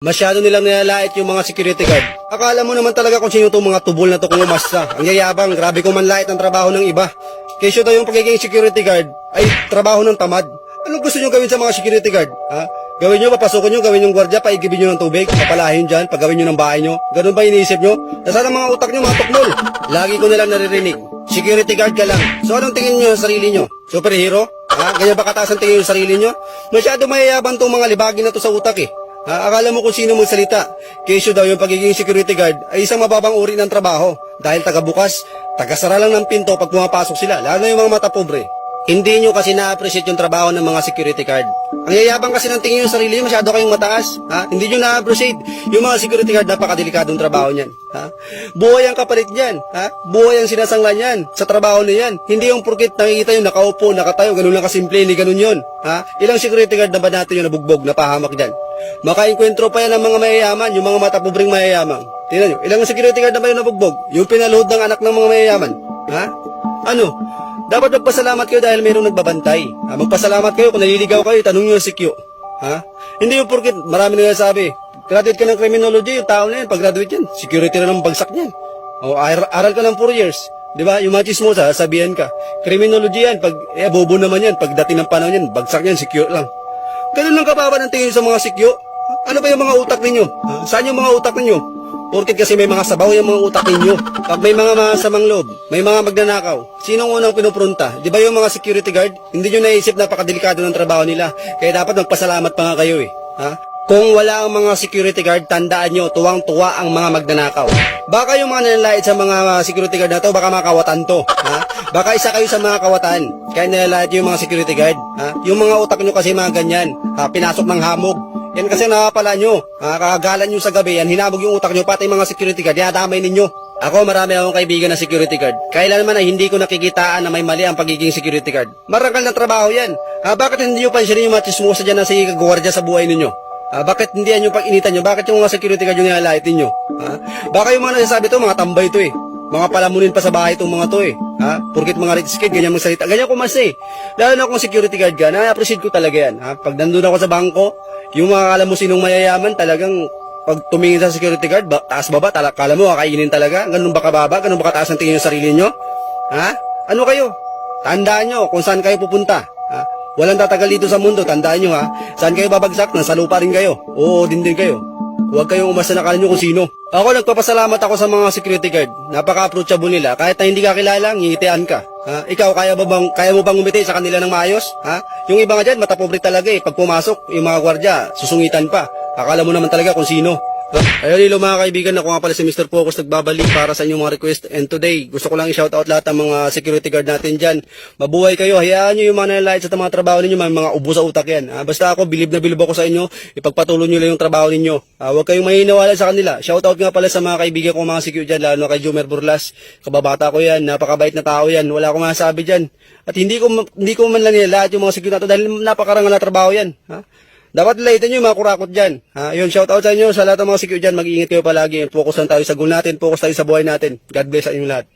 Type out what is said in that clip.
Masyado nilang nilalait yung mga security guard. Akala mo naman talaga kung sino itong mga tubol na to kung umasta. Ang yayabang, grabe kung manlait ang trabaho ng iba. Kesyo daw yung pagiging security guard ay trabaho ng tamad. Anong gusto nyo gawin sa mga security guard? Ha? Gawin nyo, papasukin nyo, gawin yung gwardya, paigibin nyo ng tubig, papalahin dyan, pagawin nyo ng bahay nyo. Ganun ba iniisip nyo? Nasaan ang mga utak nyo, mga tukmol? Lagi ko nilang naririnig. Security guard ka lang. So anong tingin nyo sa sarili nyo? Superhero? Ha? Ganyan ba kataas ang tingin nyo sa sarili nyo? Masyado mayayabang tong mga libagi na to sa utak eh. Akala mo kung sino magsalita. Kesyo daw yung pagiging security guard ay isang mababang uri ng trabaho dahil taga-bukas, taga-sara lang ng pinto pag pumapasok sila, lalo na yung mga mata pobre. Hindi nyo kasi na-appreciate yung trabaho ng mga security guard. Ang yayabang kasi ng tingin yung sarili, masyado kayong mataas. Hindi nyo na-appreciate yung mga security guard, napakadelikadong trabaho niyan. Buhay ang kapalit niyan. Buhay ang sinasangla niyan sa trabaho niyan. Hindi yung porkit nakikita yung nakaupo, nakatayo, ganun lang kasimple, ni ganun yun. Ilang security guard na ba natin yung nabugbog, napahamak dyan? Makainkwentro pa yan ng mga mayayaman, yung mga matapobreng mayayaman. Tingnan nyo, ilang security guard na ba yung nabugbog? Yung pinaluhod ng anak ng mga mayayaman. Ano? Dapat magpasalamat kayo dahil mayroong nagbabantay. Magpasalamat kayo kung naliligaw kayo, tanong nyo si Q. Hindi yung porkit, marami na sabi, graduate ka ng criminology, yung tao na yan, pag-graduate yan, security na ng bagsak niyan. O aral ka ng 4 years. Diba? Yung mga chismosa, sabihan ka. Criminology yan, bobo naman yan, pagdating ng panahon yan, bagsak yan, secure lang. Ganun lang kababa ng tingin sa mga sikyo. Ano ba yung mga utak ninyo? Saan yung mga utak ninyo? Porkit kasi may mga sabaw yung mga utak ninyo. Pag may mga masamang loob, may mga magnanakaw, sinong unang pinupronta? Di ba yung mga security guard? Hindi nyo naisip napakadelikado ng trabaho nila. Kaya dapat magpasalamat pa nga kayo eh. Kung wala ang mga security guard, tandaan nyo, tuwang-tuwa ang mga magnanakaw. Baka yung mga nilalait sa mga security guard na to, baka mga kawatan to. Baka isa kayo sa mga kawatan, kaya nilalait yung mga security guard. Yung mga utak nyo kasi mga ganyan, pinasok ng hamog. Yan kasi nakapala nyo, kakagalan nyo sa gabi, yan hinabog yung utak nyo, pati mga security guard, dinadamay ninyo. Ako marami akong kaibigan na security guard. Kailan naman ay hindi ko nakikitaan na may mali ang pagiging security guard. Marangal na trabaho yan. Bakit hindi nyo pansinin yung mga chismosa dyan na si gwardiya sa buhay ninyo? Bakit hindi yan yung pag-initan nyo? Bakit yung mga security guard yung nilalait ninyo? Baka yung mga nasasabi to, mga tambay to eh. Mga palamunin pa sa bahay itong mga to eh. Porkit mga rich kid, ganyan magsalita. Ganyan ko mas eh. Lalo na kung security guard ka, na-appreciate ko talaga yan. Pag nandun ako sa bangko, yung mga kala mo sinong mayayaman, talagang pag tumingin sa security guard, taas baba, kala mo kakainin talaga. Ganun ba kababa? Ganun ba kataas ang tingin yung sarili nyo? Ano kayo? Tandaan nyo kung saan kayo pupunta. Walang tatagal dito sa mundo, tandaan nyo Saan kayo babagsak? Nasa lupa rin kayo. Oo, din kayo. Huwag kayong umasa na kala nyo kung sino. Ako nagpapasalamat ako sa mga security guard. Napaka-approachable nila. Kahit na hindi ka kilala, ngitian ka. Ikaw, kaya mo bang umiti sa kanila ng maayos? Yung iba nga dyan, matapobre talaga eh. Pag pumasok, yung mga gwardya, susungitan pa. Akala mo naman talaga kung sino. Ayun hello mga kaibigan, ako nga pala si Mr. Focus nagbabalik para sa inyong mga request. And today, gusto ko lang i-shoutout lahat ng mga security guard natin dyan. Mabuhay kayo, hayaan nyo yung mga nalalait sa mga trabaho ninyo, mga ubo sa utak yan. Basta ako, bilib na bilib ako sa inyo, ipagpatuloy nyo lang yung trabaho ninyo. Huwag kayong mahiniwala sa kanila. Shoutout nga pala sa mga kaibigan ko mga security dyan, lalo na kay Jomer Burlas. Kababata ko yan, napakabait na tao yan, wala akong masasabi dyan. At hindi ko man lang nilalait yung mga security na to dahil napakarangal na trabaho yan. Dapat laitan nyo yung mga kurakot dyan. Yun, shout out sa inyo, sa lahat ng mga security dyan, mag-iingat kayo palagi. Focus lang tayo sa goal natin, focus tayo sa buhay natin. God bless sa inyo lahat.